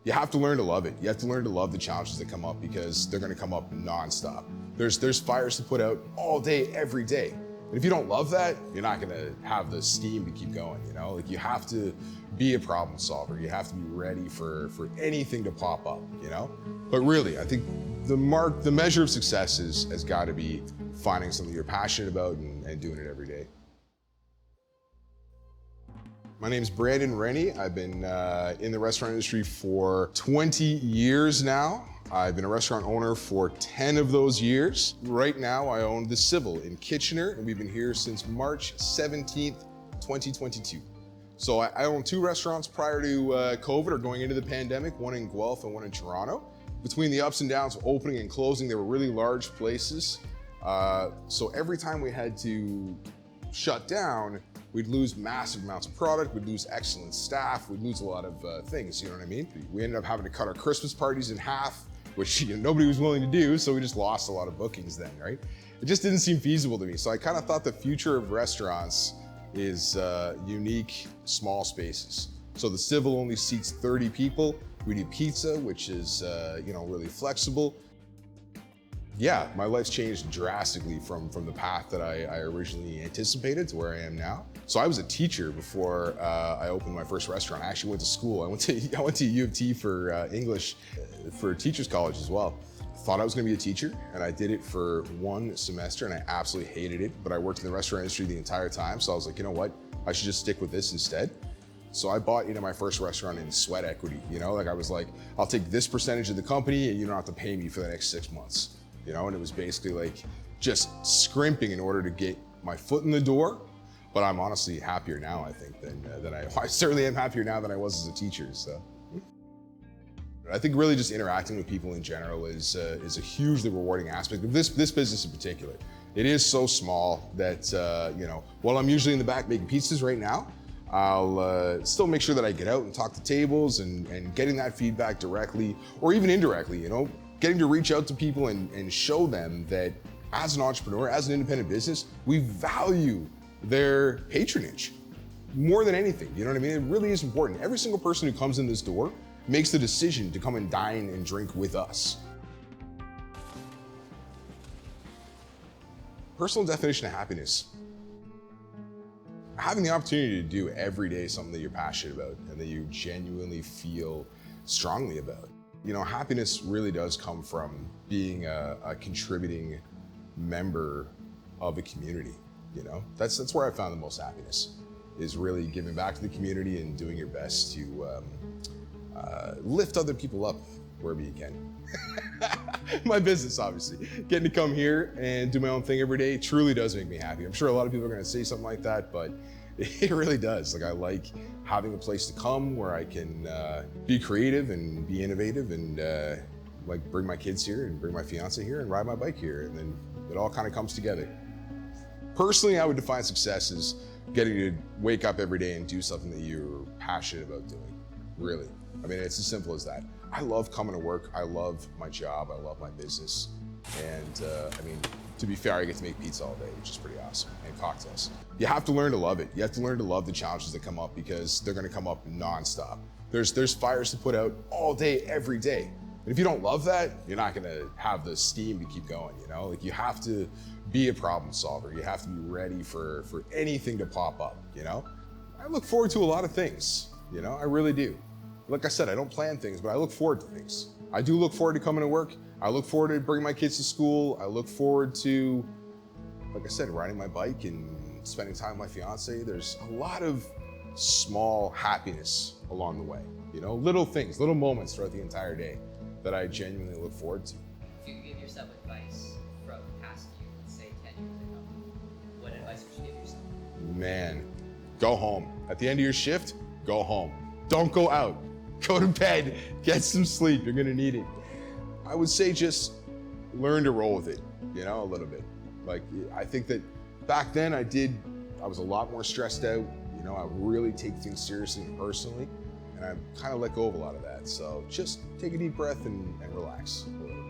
You have to learn to love it. You have to learn to love the challenges that come up because they're gonna come up nonstop. There's fires to put out all day, every day. And if you don't love that, you're not gonna have the steam to keep going, you know? Like you have to be a problem solver. You have to be ready for anything to pop up, you know? But really, I think the measure of success has gotta be finding something you're passionate about and doing it every day. My name's Brandon Rennie. I've been in the restaurant industry for 20 years now. I've been a restaurant owner for 10 of those years. Right now, I own TheCivil in Kitchener, and we've been here since March 17th, 2022. So I owned 2 restaurants prior to COVID or going into the pandemic, one in Guelph and one in Toronto. Between the ups and downs of opening and closing, they were really large places. So every time we had to shut down, we'd lose massive amounts of product, we'd lose excellent staff, we'd lose a lot of things, you know what I mean? We ended up having to cut our Christmas parties in half, which nobody was willing to do, so we just lost a lot of bookings then, right? It just didn't seem feasible to me. So I kind of thought the future of restaurants is unique, small spaces. So TheCivil only seats 30 people. We do pizza, which is really flexible. Yeah, my life's changed drastically from the path that I originally anticipated to where I am now. So I was a teacher before I opened my first restaurant. I actually went to school. I went to U of T for English, for teachers college as well. Thought I was gonna be a teacher, and I did it for 1 semester, and I absolutely hated it, but I worked in the restaurant industry the entire time, so I was like, you know what? I should just stick with this instead. So I bought my first restaurant in sweat equity, Like I was like, I'll take this percentage of the company, and you don't have to pay me for the next 6 months. And it was basically like just scrimping in order to get my foot in the door. But I'm honestly happier now, I think, than I certainly am happier now than I was as a teacher, so. I think really just interacting with people in general is a hugely rewarding aspect of this business in particular. It is so small that, while I'm usually in the back making pizzas right now, I'll still make sure that I get out and talk to tables and getting that feedback directly or even indirectly, getting to reach out to people and show them that as an entrepreneur, as an independent business, we value their patronage more than anything. You know what I mean? It really is important. Every single person who comes in this door makes the decision to come and dine and drink with us. Personal definition of happiness. Having the opportunity to do every day something that you're passionate about and that you genuinely feel strongly about. Happiness really does come from being a contributing member of a community. That's where I found the most happiness, is really giving back to the community and doing your best to lift other people up wherever you can. My business, obviously. Getting to come here and do my own thing every day truly does make me happy. I'm sure a lot of people are gonna say something like that, but it really does. Like I like having a place to come where I can be creative and be innovative and bring my kids here and bring my fiance here and ride my bike here, and then it all kind of comes together. Personally, I would define success as getting to wake up every day and do something that you're passionate about doing, really. I mean, it's as simple as that. I love coming to work. I love my job. I love my business. And to be fair, I get to make pizza all day, which is pretty awesome, and cocktails. You have to learn to love it. You have to learn to love the challenges that come up because they're gonna come up nonstop. There's fires to put out all day, every day. And if you don't love that, you're not gonna have the steam to keep going, Like you have to be a problem solver. You have to be ready for anything to pop up, I look forward to a lot of things, I really do. Like I said, I don't plan things, but I look forward to things. I do look forward to coming to work. I look forward to bringing my kids to school. I look forward to, like I said, riding my bike and spending time with my fiance. There's a lot of small happiness along the way, little things, little moments throughout the entire day that I genuinely look forward to. If you could give yourself advice from past you, let's say 10 years ago, what advice would you give yourself? Man, go home. At the end of your shift, go home. Don't go out. Go to bed, get some sleep, you're gonna need it. I would say just learn to roll with it, a little bit. Like, I think that back then I was a lot more stressed out, I really take things seriously and personally, and I kind of let go of a lot of that. So just take a deep breath and relax a little bit.